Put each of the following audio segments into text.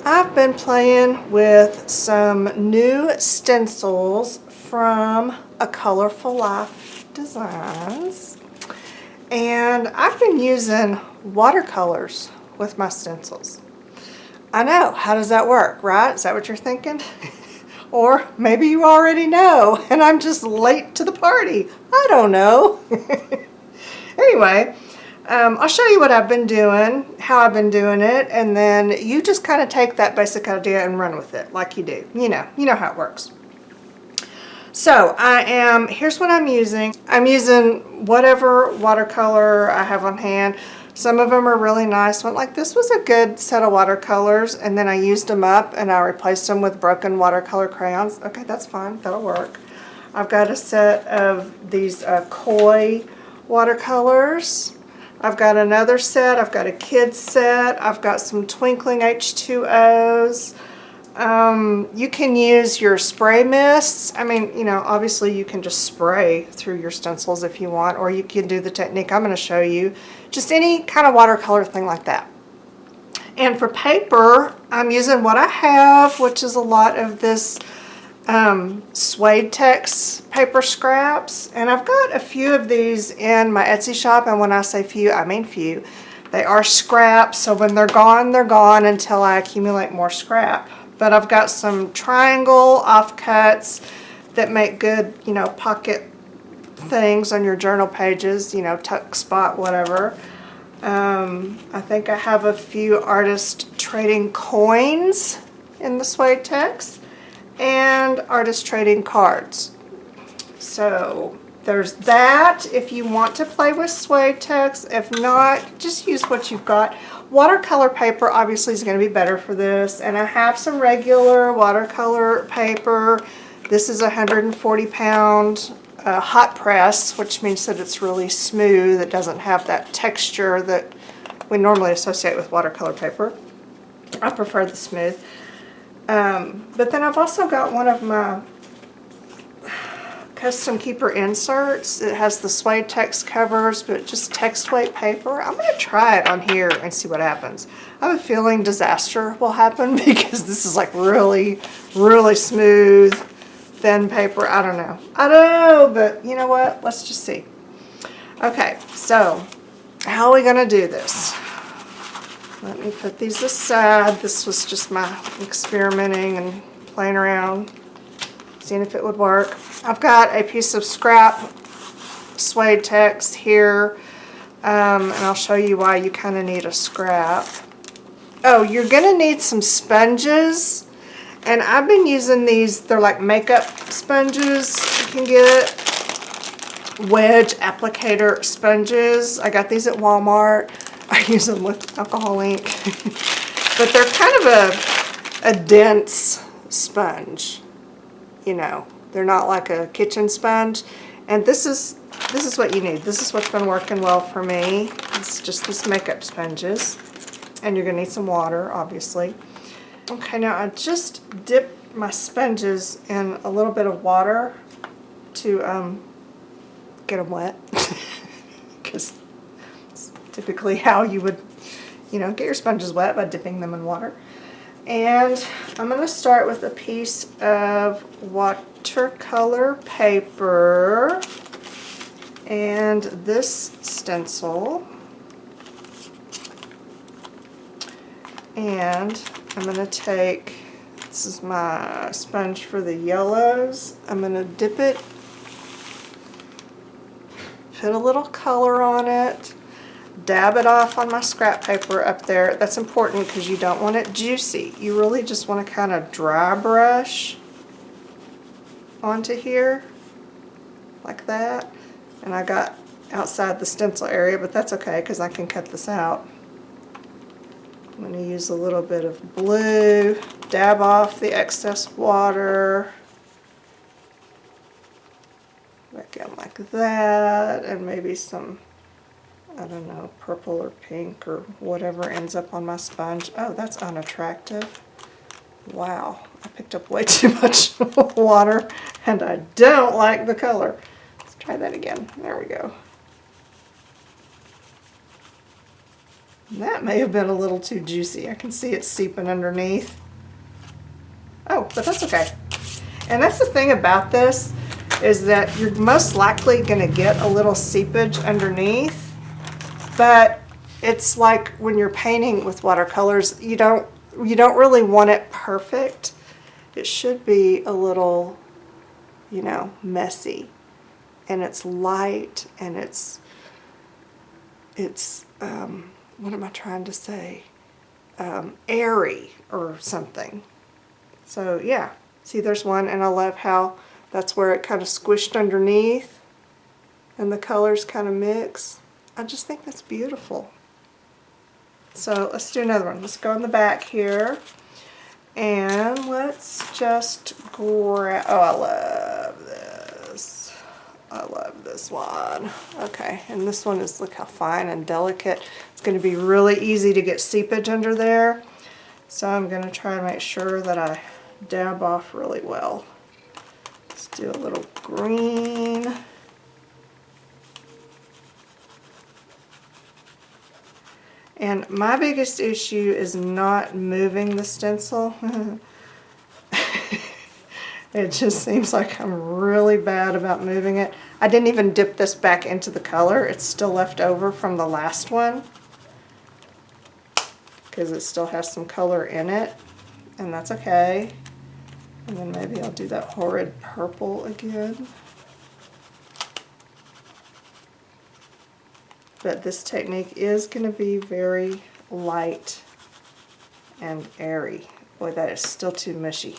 I've been playing with some new stencils from A Colorful Life Designs, and I've been using watercolors with my stencils. I know, how does that work, right? Is that what you're thinking? Or maybe you already know and I'm just late to the party. I don't know. Anyway, I'll show you what I've been doing, how I've been doing it, and then you just kind of take that basic idea and run with it like you do. You know how it works. So here's what I'm using. I'm using whatever watercolor I have on hand. Some of them are really nice. Like this was a good set of watercolors, and then I used them up and I replaced them with broken watercolor crayons. Okay, that's fine, that'll work. I've got a set of these koi watercolors. I've got another set, I've got a kid's set, I've got some twinkling H2Os. You can use your spray mists. I mean, obviously you can just spray through your stencils if you want, or you can do the technique I'm going to show you. Just any kind of watercolor thing like that. And for paper, I'm using what I have, which is a lot of this SuedeTex paper scraps, and I've got a few of these in my Etsy shop, and when I say few, I mean few. They are scraps, so when they're gone until I accumulate more scrap. But I've got some triangle offcuts that make good, pocket things on your journal pages, tuck spot, whatever. I think I have a few artist trading coins in the SuedeTex, and artist trading cards. So there's that if you want to play with SuedeTex. If not, just use what you've got. Watercolor paper obviously is going to be better for this, and I have some regular watercolor paper. This is a 140-pound hot press, which means that it's really smooth. It doesn't have that texture that we normally associate with watercolor paper. I prefer the smooth. But then I've also got one of my custom keeper inserts. It has the SuedeTex covers, but just text weight paper. I'm going to try it on here and see what happens. I have a feeling disaster will happen because this is like really, really smooth, thin paper. I don't know, but you know what? Let's just see. Okay, so how are we going to do this? Let me put these aside. This was just my experimenting and playing around, seeing if it would work. I've got a piece of scrap SuedeTex here, and I'll show you why you kind of need a scrap. Oh, you're going to need some sponges, and I've been using these. They're like makeup sponges you can get. Wedge applicator sponges. I got these at Walmart. I use them with alcohol ink. But they're kind of a dense sponge. They're not like a kitchen sponge. And this is what you need. This is what's been working well for me. It's just these makeup sponges. And you're going to need some water, obviously. Okay, now I just dipped my sponges in a little bit of water to get them wet. Because typically how you would, get your sponges wet, by dipping them in water. And I'm going to start with a piece of watercolor paper and this stencil. And I'm going to take, this is my sponge for the yellows. I'm going to dip it, put a little color on it, dab it off on my scrap paper up there. That's important because you don't want it juicy. You really just want to kind of dry brush onto here like that. And I got outside the stencil area, but that's okay because I can cut this out. I'm going to use a little bit of blue, dab off the excess water. Back in like that, and maybe some, I don't know, purple or pink or whatever ends up on my sponge. Oh, that's unattractive. Wow, I picked up way too much water and I don't like the color. Let's try that again. There we go. That may have been a little too juicy. I can see it seeping underneath. Oh, but that's okay. And that's the thing about this, is that you're most likely going to get a little seepage underneath, but it's like when you're painting with watercolors, you don't really want it perfect. It should be a little, you know, messy, and it's light, and it's what am I trying to say? Airy or something. So yeah, see, there's one, and I love how that's where it kind of squished underneath and the colors kind of mix. I just think that's beautiful. So let's do another one. Let's go in the back here, and let's just grab, oh, I love this. I love this one. Okay, and this one is, look how fine and delicate. It's going to be really easy to get seepage under there. So I'm going to try to make sure that I dab off really well. Let's do a little green. And my biggest issue is not moving the stencil. It just seems like I'm really bad about moving it. I didn't even dip this back into the color. It's still left over from the last one, because it still has some color in it, and that's okay. And then maybe I'll do that horrid purple again. But this technique is going to be very light and airy. Boy, that is still too mushy.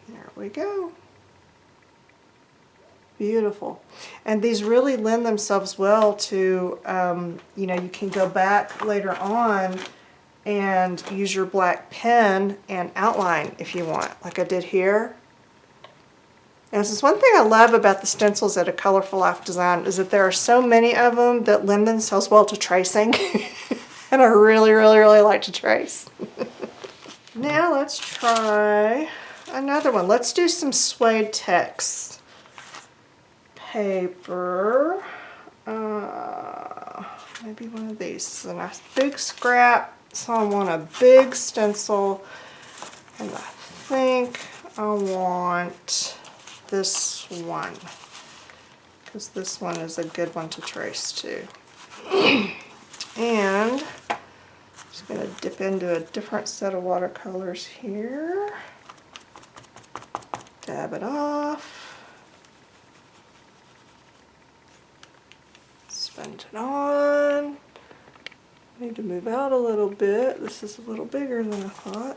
There we go. Beautiful. And these really lend themselves well to, you know, you can go back later on and use your black pen and outline if you want, like I did here. And this is one thing I love about the stencils at A Colorful Life Design, is that there are so many of them that lend themselves well to tracing. And I really, really, really like to trace. Now let's try another one. Let's do some SuedeTex paper. Maybe one of these. This is a nice big scrap, so I want a big stencil. And I think I want this one, because this one is a good one to trace too. And I'm just going to dip into a different set of watercolors here. Dab it off. Spin it on. Need to move out a little bit. This is a little bigger than I thought.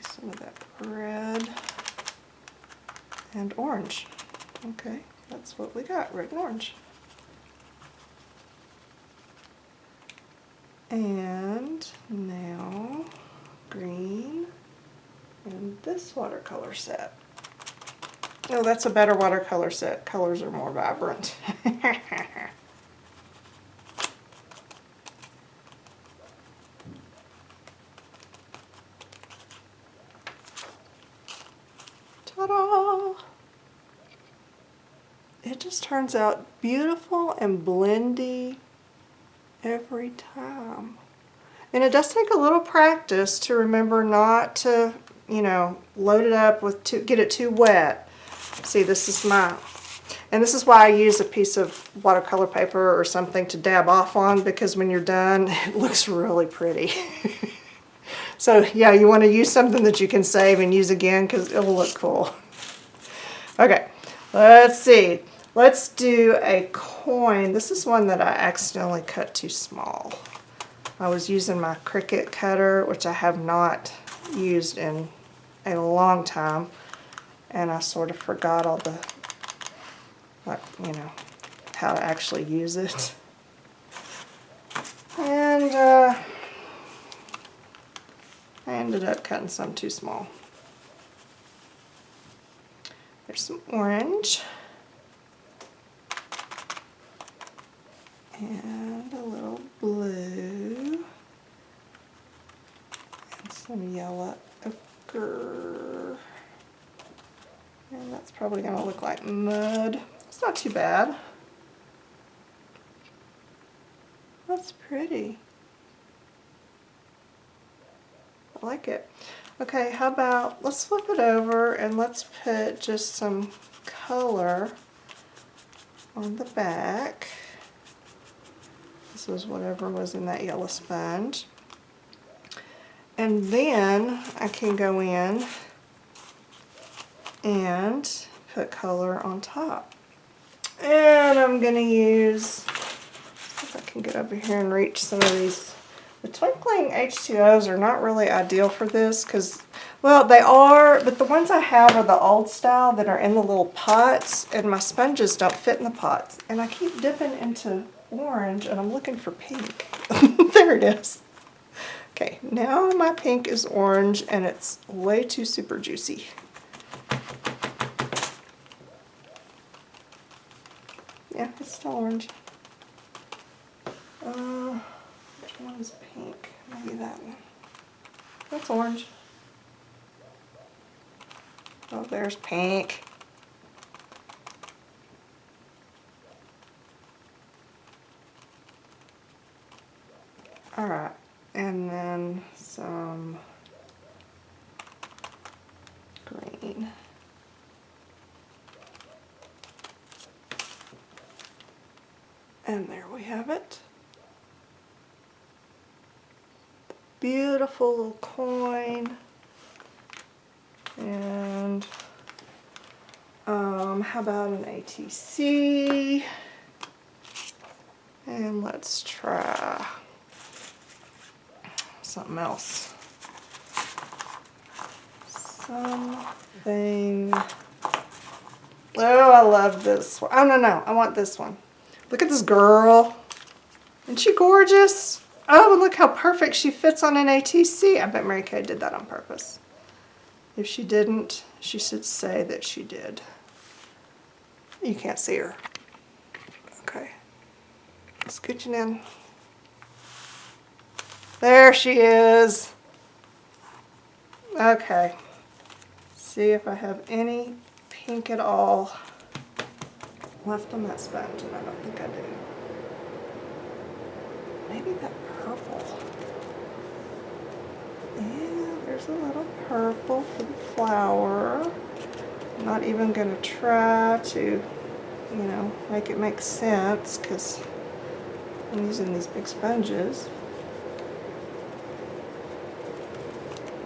Some of that red and orange. Okay, that's what we got, red and orange. And now green and this watercolor set. Oh, that's a better watercolor set. Colors are more vibrant. Ta-da! It just turns out beautiful and blendy every time. And it does take a little practice to remember not to, you know, load it up with get it too wet. See, this is and this is why I use a piece of watercolor paper or something to dab off on, because when you're done, it looks really pretty. So yeah, you want to use something that you can save and use again, because it'll look cool. Okay, let's see. Let's do a coin. This is one that I accidentally cut too small. I was using my Cricut cutter, which I have not used in a long time, and I sort of forgot all the, like, you know, how to actually use it. And I ended up cutting some too small. There's some orange. And a little blue. And some yellow ochre. probably going to look like mud. It's not too bad. That's pretty. I like it. Okay, how about, let's flip it over and let's put just some color on the back. This was whatever was in that yellow sponge. And then I can go in and put color on top. And I'm going to use, if I can get over here and reach some of these. The twinkling H2Os are not really ideal for this because, well, they are, but the ones I have are the old style that are in the little pots, and my sponges don't fit in the pots. And I keep dipping into orange, and I'm looking for pink. There it is. Okay, now my pink is orange, and it's way too super juicy. Yeah, it's still orange. Which one is pink? Maybe that one. That's orange. Oh, there's pink. Alright, and then some green. And there we have it. Beautiful little coin. And how about an ATC? And let's try something else. Something. Oh, I love this one. Oh, no, I want this one. Look at this girl. Isn't she gorgeous? Oh, and look how perfect she fits on an ATC. I bet Mary Kay did that on purpose. If she didn't, she should say that she did. You can't see her. Okay. Scooching in. There she is. Okay. See if I have any pink at all left on that sponge, and I don't think I do. Maybe that purple. Yeah, there's a little purple for the flower. I'm not even going to try to, make it make sense because I'm using these big sponges.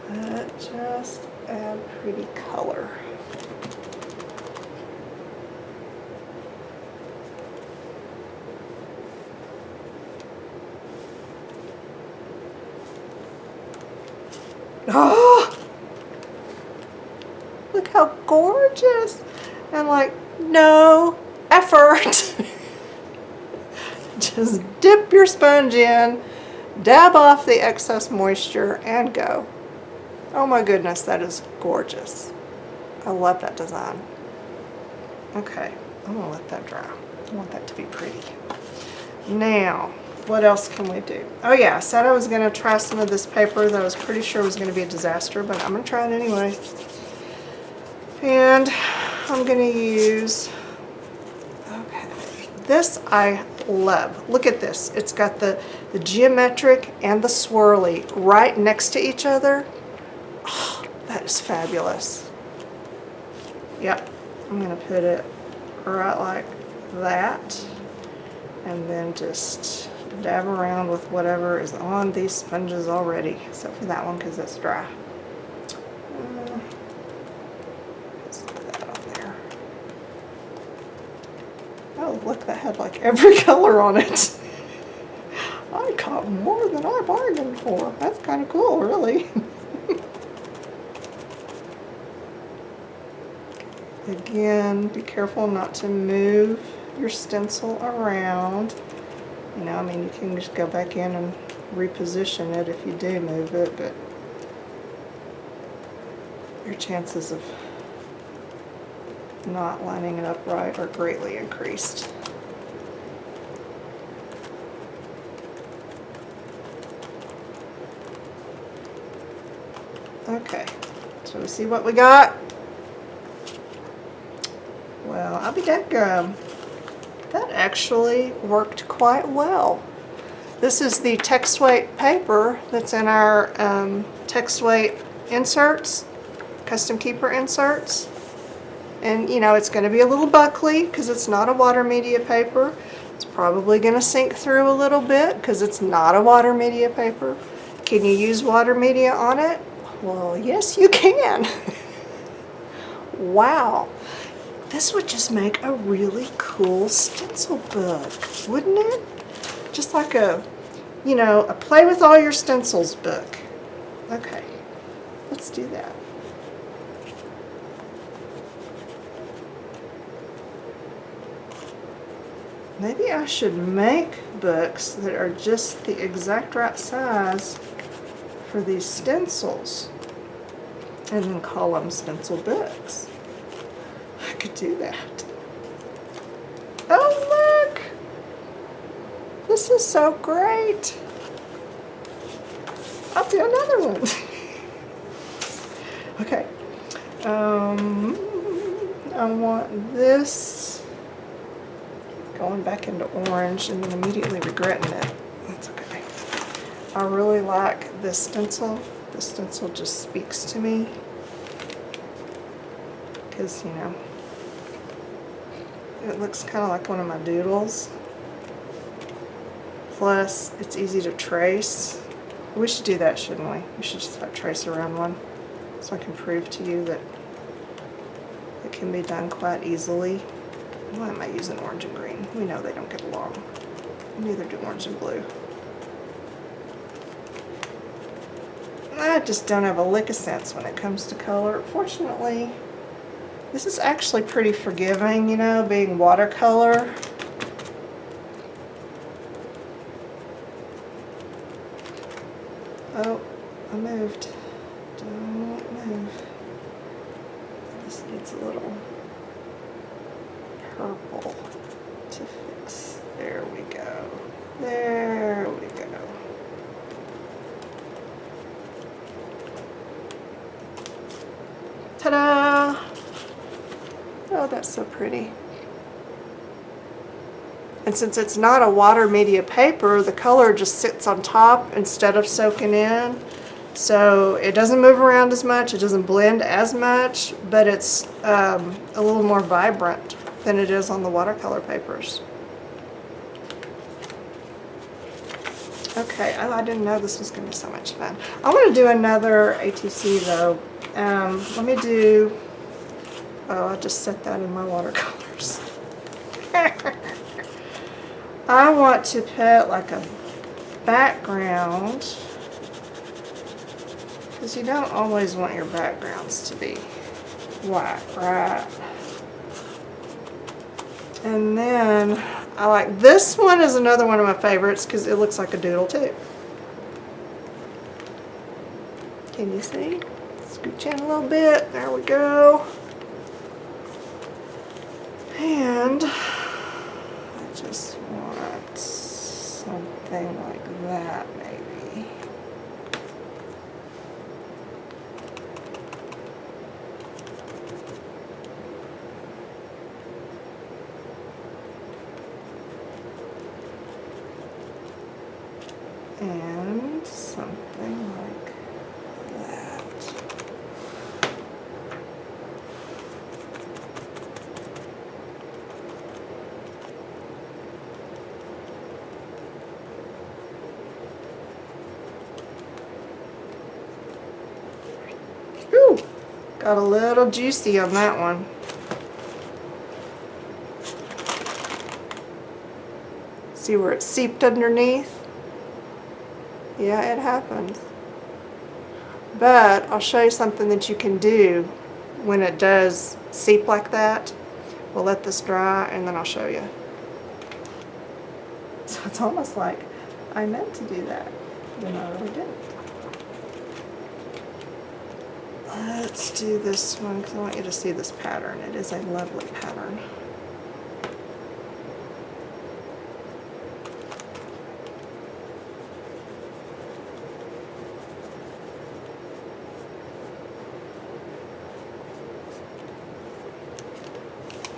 But just add pretty color. Oh, look how gorgeous. And like, no effort. Just dip your sponge in, dab off the excess moisture, and go. Oh my goodness, that is gorgeous. I love that design. Okay, I'm gonna let that dry. I want that to be pretty. Now, what else can we do? Oh yeah, I said I was gonna try some of this paper that I was pretty sure was gonna be a disaster, but I'm gonna try it anyway. And I'm gonna use, okay, this I love. Look at this. It's got the geometric and the swirly right next to each other. Oh, that is fabulous. Yep, I'm gonna put it right like that, and then just dab around with whatever is on these sponges already, except for that one because it's dry. Just put that on there. Oh, look, that had like every color on it. I caught more than I bargained for. That's kind of cool, really. Again, be careful not to move your stencil around. I mean, you can just go back in and reposition it if you do move it, but your chances of not lining it up right are greatly increased. Okay, so we see what we got. Well, I'll be dadgum. That actually worked quite well. This is the text weight paper that's in our text weight inserts, custom keeper inserts. And you know, it's going to be a little buckly because it's not a water media paper. It's probably going to sink through a little bit because it's not a water media paper. Can you use water media on it? Well, yes, you can. Wow. This would just make a really cool stencil book, wouldn't it? Just like a, you know, a play with all your stencils book. Okay, let's do that. Maybe I should make books that are just the exact right size for these stencils and then call them stencil books. I could do that. Oh, look! This is so great. I'll do another one. Okay. I want this going back into orange and then immediately regretting it. That's okay. I really like this stencil. This stencil just speaks to me because, you know, it looks kind of like one of my doodles. Plus, it's easy to trace. We should do that, shouldn't we? We should just trace around one so I can prove to you that it can be done quite easily. Why am I using orange and green? We know they don't get along. Neither do orange and blue. I just don't have a lick of sense when it comes to color. Fortunately, this is actually pretty forgiving, you know, being watercolor. Oh, I moved. Don't move. This needs a little purple to fix. There we go. There we go. Ta-da! Oh, that's so pretty. And since it's not a water media paper, the color just sits on top instead of soaking in. So it doesn't move around as much, it doesn't blend as much, but it's a little more vibrant than it is on the watercolor papers. Okay, I didn't know this was going to be so much fun. I want to do another ATC though. Let me do, oh, I just set that in my watercolors. I want to put like a background, because you don't always want your backgrounds to be white, right? And then I like this one is another one of my favorites because it looks like a doodle too. Can you see? Scooch in a little bit. There we go. And I just want something like that maybe. And something like that. Ooh, got a little juicy on that one. See where it seeped underneath? Yeah, it happens. But I'll show you something that you can do when it does seep like that. We'll let this dry and then I'll show you. So it's almost like I meant to do that, but I really didn't. Let's do this one because I want you to see this pattern. It is a lovely pattern.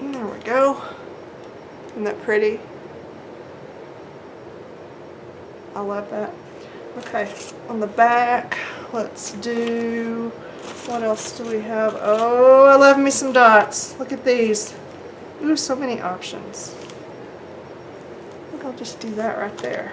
There we Isn't that pretty? I love that. Okay, on the back, let's do, what else do we have? Oh, I love me some dots. Look at these. Ooh, so many options. I think I'll just do that right there.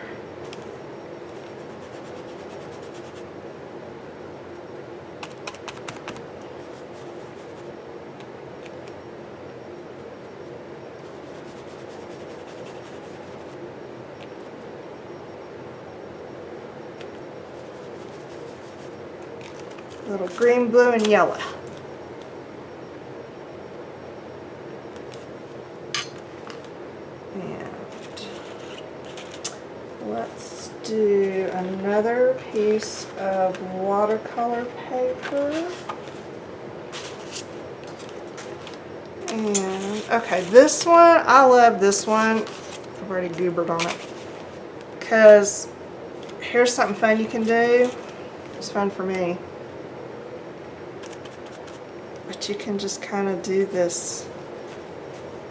Little green, blue, and yellow. And let's do another piece of watercolor paper. And okay, this one, I love this one. I've already goobered on it. Because here's something fun you can do. It's fun for me. But you can just kind of do this,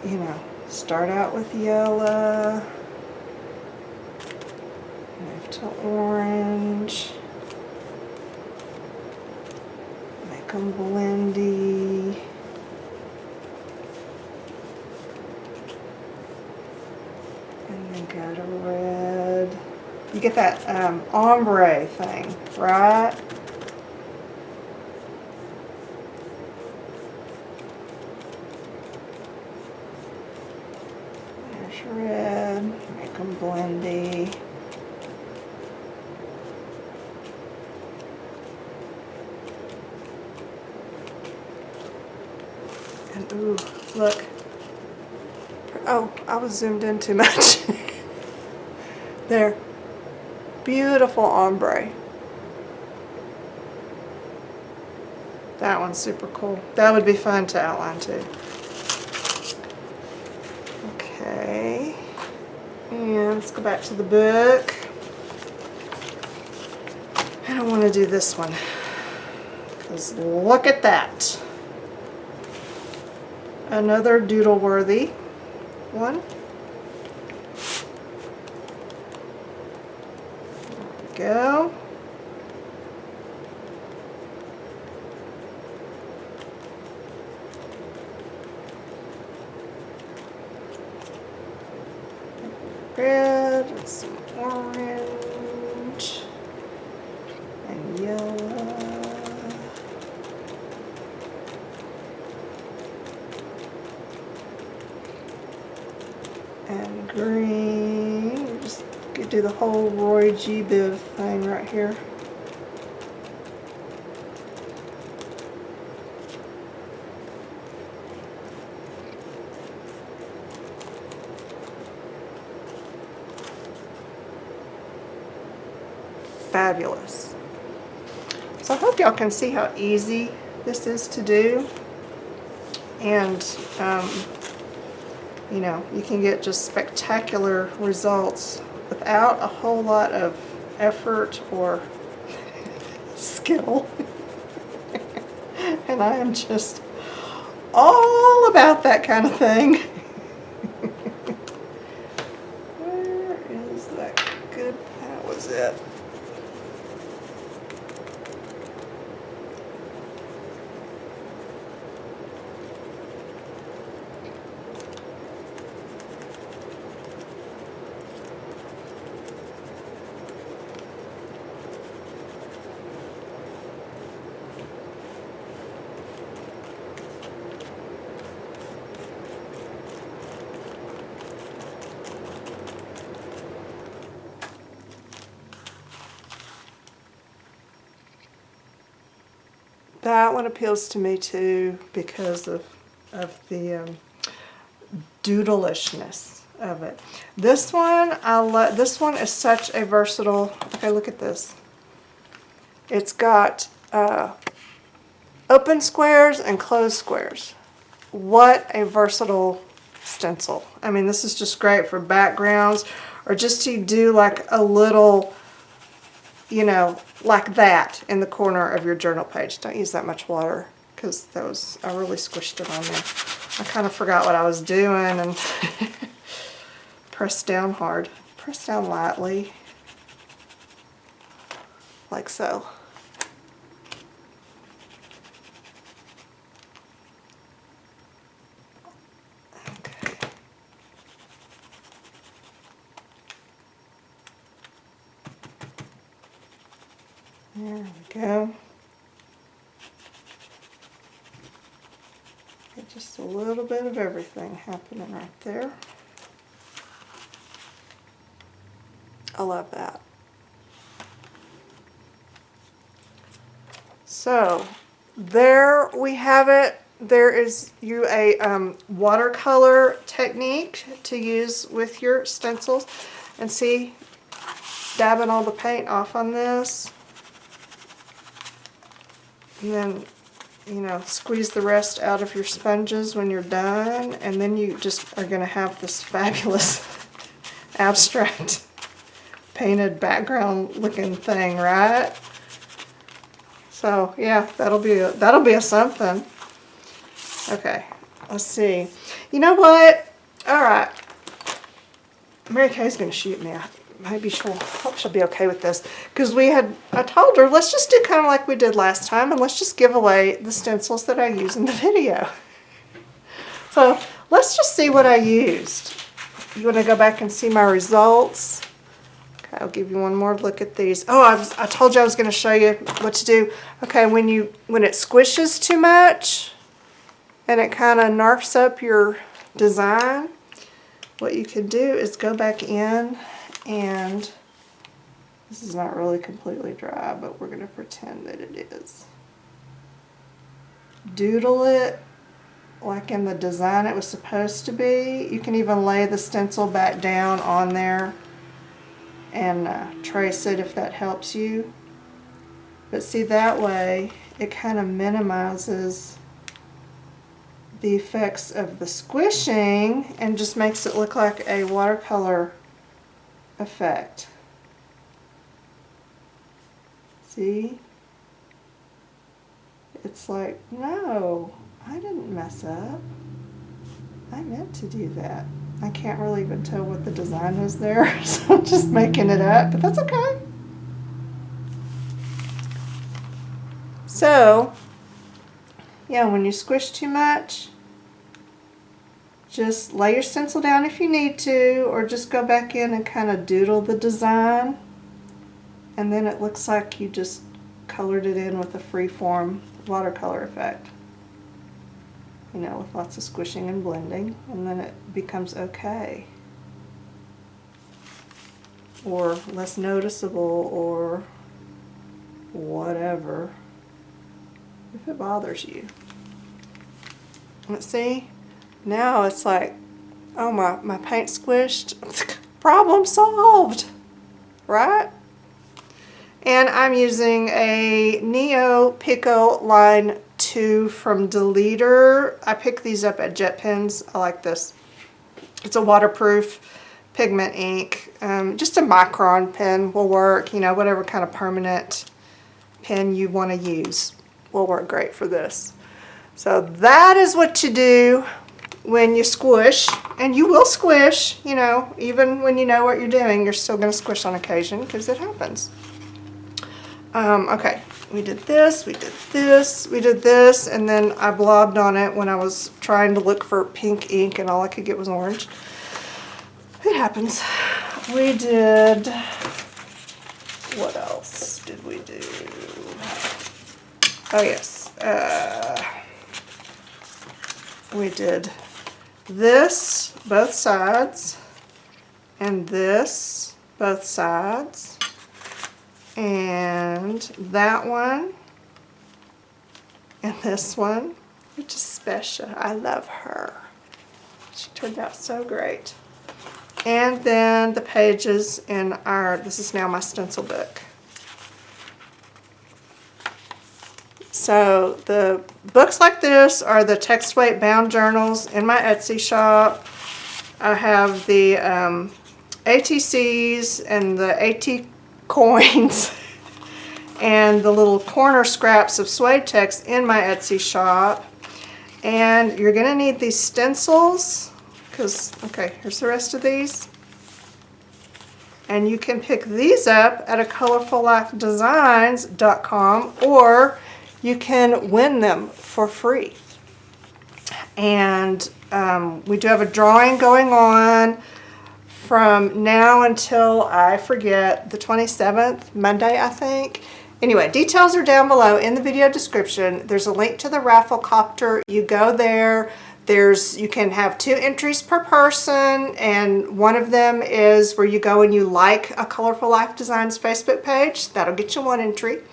you know, start out with yellow, move to orange, make them blendy, and then go to red. You get that ombre thing, right? Red, make them blendy. And ooh, look. Oh, I was zoomed in too much. There. Beautiful ombre. That one's super cool. That would be fun to outline too. Okay, and let's go back to the book. I don't want to do this one because look at that. Another doodle-worthy one. There we go. Red and some orange and yellow and green. Just could do the whole Roy G. Biv thing right here. Fabulous. So I hope y'all can see how easy this is to do, and you know, you can get just spectacular results without a whole lot of effort or skill. And I am just all about that kind of thing. Where is that good? That was it. That one appeals to me too because of the doodlishness of it. This one, I love. This one is such a versatile. Okay, look at this. It's got open squares and closed squares. What a versatile stencil. I mean, this is just great for backgrounds or just to do like a little, you know, like that in the corner of your journal page. Don't use that much water because I really squished it on there. I kind of forgot what I was doing, and press down hard. Press down lightly, like so. Okay. There we go. Get just a little bit of everything happening right there. I love that. So there we have it. There is a watercolor technique to use with your stencils. And see, dabbing all the paint off on this. And then, you know, squeeze the rest out of your sponges when you're done. And then you just are going to have this fabulous abstract painted background looking thing, right? So yeah, that'll be a something. Okay, let's see. You know what? All right, Mary Kay's gonna shoot me. Maybe hope she'll be okay with this, because I told her, let's just do kind of like we did last time, and let's just give away the stencils that I use in the video. So let's just see what I used. You want to go back and see my results? I'll give you one more look at these. Oh, I told you I was going to show you what to do. Okay, when it squishes too much and it kind of narfs up your design, what you can do is go back in, and this is not really completely dry, but we're going to pretend that it is. Doodle it like in the design it was supposed to be. You can even lay the stencil back down on there and trace it if that helps you. But see, that way it kind of minimizes the effects of the squishing and just makes it look like a watercolor effect. See? It's like, no, I didn't mess up. I meant to do that. I can't really even tell what the design is there, so I'm just making it up, but that's okay. So, yeah, when you squish too much, just lay your stencil down if you need to, or just go back in and kind of doodle the design, and then it looks like you just colored it in with a freeform watercolor effect. You know, with lots of squishing and blending, and then it becomes okay. Or less noticeable, or whatever, if it bothers you. Let's see, now it's like, oh, my paint squished, problem solved, right? And I'm using a Neo Pico Line 2 from Deleter. I picked these up at Jet Pens. I like this. It's a waterproof pigment ink. Just a micron pen will work. You know, whatever kind of permanent pen you want to use will work great for this. So that is what you do when you squish. And you will squish, you know, even when you know what you're doing, you're still going to squish on occasion because it happens. Okay, we did this, we did this, we did this, and then I blobbed on it when I was trying to look for pink ink and all I could get was orange. It happens. We did, what else did we do? Oh yes, we did this, both sides, and this, both sides. And that one, and this one, which is special. I love her. She turned out so great. And then the pages in this is now my stencil book. So the books like this are the text weight bound journals in my Etsy shop. I have the ATCs and the AT coins and the little corner scraps of SuedeTex in my Etsy shop. And you're going to need these stencils because, okay, here's the rest of these. And you can pick these up at a colorfullifedesigns.com, or you can win them for free. And we do have a drawing going on from now until, I forget, the 27th, Monday, I think. Anyway, details are down below in the video description. There's a link to the raffle copter. You go there. You can have 2 entries per person, and one of them is where you go and you like a Colorful Life Designs Facebook page. That'll get you 1 entry.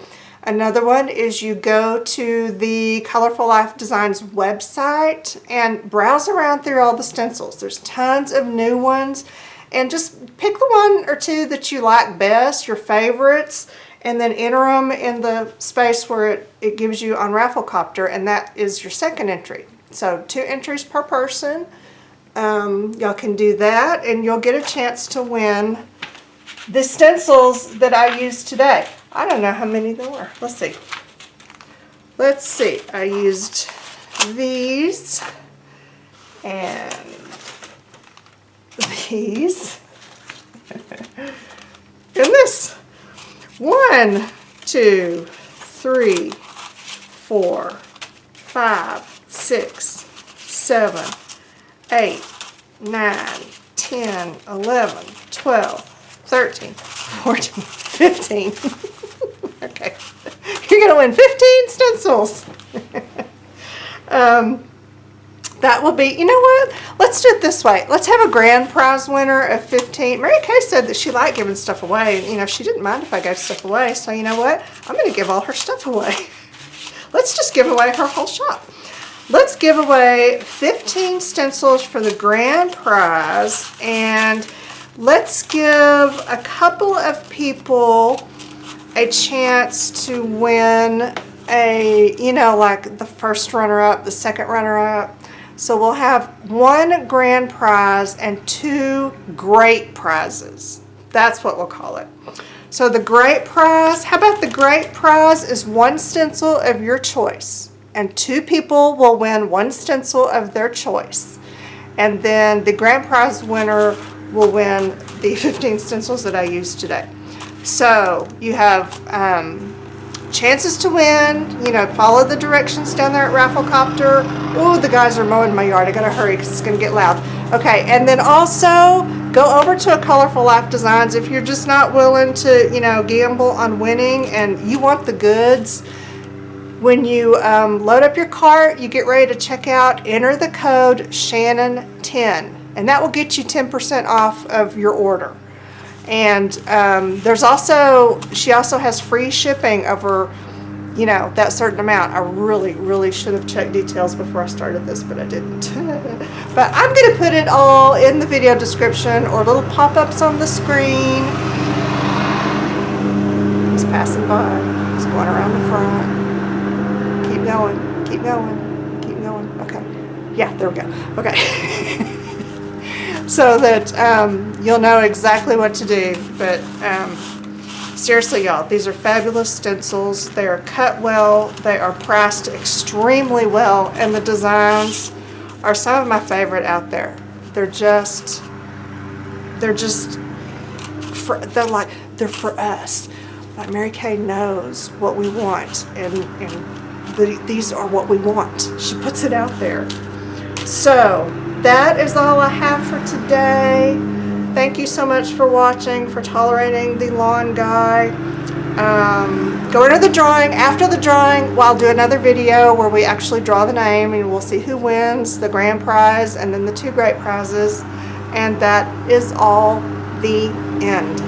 Another one is you go to the Colorful Life Designs website and browse around through all the stencils. There's tons of new ones, and just pick the 1 or 2 that you like best, your favorites, and then enter them in the space where it gives you on Rafflecopter, and that is your 2nd entry. So 2 entries per person. Y'all can do that, and you'll get a chance to win the stencils that I used today. I don't know how many there were. Let's see. Let's see. I used these and these and this. 1, 2, 3, 4, 5, 6, 7, 8, 9, 10, 11, 12, 13, 14, 15. Okay. You're going to win 15 stencils. That will be, you know what? Let's do it this way. Let's have a grand prize winner of 15. Mary Kay said that she liked giving stuff away. You know, she didn't mind if I gave stuff away. So you know what? I'm going to give all her stuff away. Let's just give away her whole shop. Let's give away 15 stencils for the grand prize, and let's give a couple of people a chance to win a, you know, like the first runner-up, the second runner-up. So we'll have 1 grand prize and 2 great prizes. That's what we'll call it. So the great prize, how about the great prize is 1 stencil of your choice, and 2 people will win 1 stencil of their choice. And then the grand prize winner will win the 15 stencils that I used today. So you have chances to win. You know, follow the directions down there at Rafflecopter. Oh, the guys are mowing my yard. I gotta hurry because it's gonna get loud. Okay, and then also go over to a Colorful Life Designs if you're just not willing to, you know, gamble on winning and you want the goods. When you load up your cart, you get ready to check out, enter the code Shannon10, and that will get you 10% off of your order. And there's also, she also has free shipping over, you know, that certain amount. I really should have checked details before I started this, but I didn't. But I'm going to put it all in the video description or little pop-ups on the screen. He's passing by. He's going around the front. Keep going, keep going, keep going. Okay. Yeah, there we go. Okay. So that you'll know exactly what to do. But seriously, y'all, these are fabulous stencils. They are cut well. They are pressed extremely well. And the designs are some of my favorite out there. They're for us. Like Mary Kay knows what we want, and these are what we want. She puts it out there. So that is all I have for today. Thank you so much for watching, for tolerating the lawn guy. Go into the drawing. After the drawing, I'll do another video where we actually draw the name, and we'll see who wins the grand prize and then the 2 great prizes. And that is all the end.